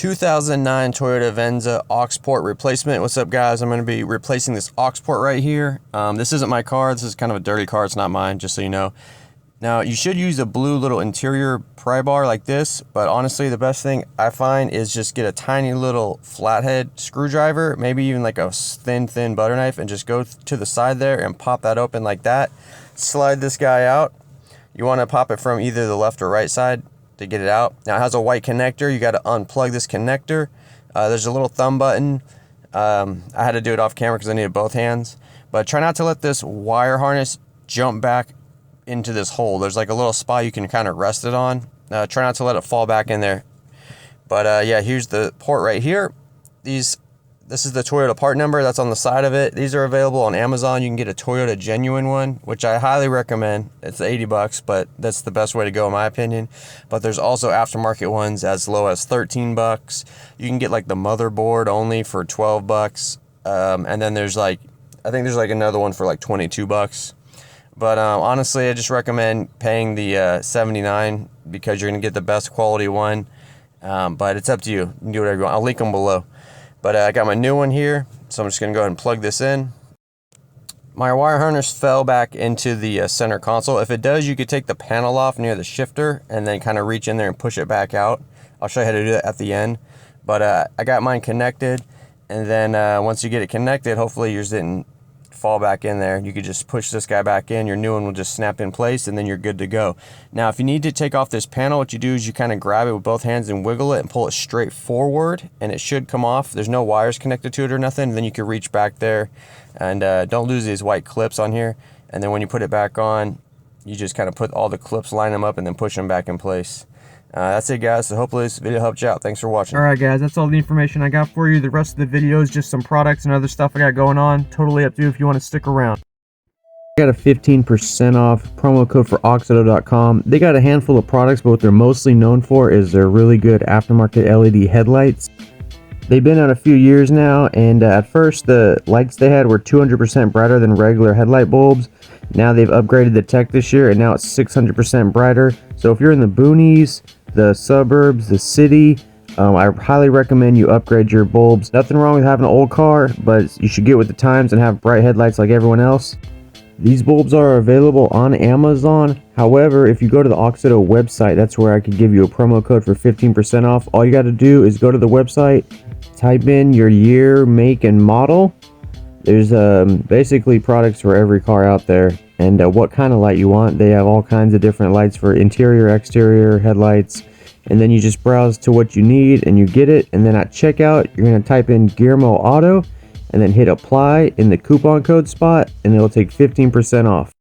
2009 Toyota Venza aux port replacement. What's up, guys? I'm going to be replacing this aux port right here. This isn't my car. This is kind of a dirty car. It's not mine, just so you know. Now, you should use a blue little interior pry bar like this, but honestly, the best thing I find is just get a tiny little flathead screwdriver, maybe even like a thin butter knife, and just go to the side there and pop that open like that. Slide this guy out. You want to pop it from either the left or right side to get it out. Now, it has a white connector. You got to unplug this connector. There's a little thumb button. I had to do it off camera because I needed both hands, but try not to let this wire harness jump back into this hole. There's like a little spot you can kind of rest it on. Try not to let it fall back in there. But yeah, here's the port right here. This is the Toyota part number that's on the side of it. These are available on Amazon. You can get a Toyota genuine one, which I highly recommend. It's 80 bucks, but that's the best way to go in my opinion. But there's also aftermarket ones as low as 13 bucks. You can get like the motherboard only for 12 bucks. And then there's like, I think there's like another one for like 22 bucks. But honestly, I just recommend paying the 79 because you're going to get the best quality one. But it's up to you. You can do whatever you want. I'll link them below. But I got my new one here, so I'm just going to go ahead and plug this in. My wire harness fell back into the center console. If it does, you could take the panel off near the shifter and then kind of reach in there and push it back out. I'll show you how to do that at the end. But I got mine connected, and then once you get it connected, hopefully yours didn't fall back in there. You could just push this guy back in. Your new one will just snap in place, and then you're good to go. Now, if you need to take off this panel, what you do is you kind of grab it with both hands and wiggle it and pull it straight forward, and it should come off. There's no wires connected to it or nothing. Then you can reach back there, and don't lose these white clips on here. And then when you put it back on, you just kind of put all the clips, line them up, and then push them back in place. That's it, guys. So hopefully this video helped you out. Thanks for watching. All right, guys, that's all the information I got for you. The rest of the video is just some products and other stuff I got going on. Totally up to you if you want to stick around. I got a 15% off promo code for AUXITO.com. They got a handful of products, but what they're mostly known for is their really good aftermarket LED headlights. They've been out a few years now, and at first the lights they had were 200% brighter than regular headlight bulbs. Now they've upgraded the tech this year, and now it's 600% brighter. So if you're in the boonies, the suburbs, the city, I highly recommend you upgrade your bulbs. Nothing wrong with having an old car, but you should get with the times and have bright headlights like everyone else. These bulbs are available on Amazon. However, if you go to the AUXITO website, that's where I could give you a promo code for 15% off. All you got to do is go to the website, type in your year, make, and model. There's basically products for every car out there, and what kind of light you want. They have all kinds of different lights for interior, exterior, headlights, and then you just browse to what you need and you get it. And then at checkout, you're going to type in GearmoAuto and then hit apply in the coupon code spot, and it'll take 15% off.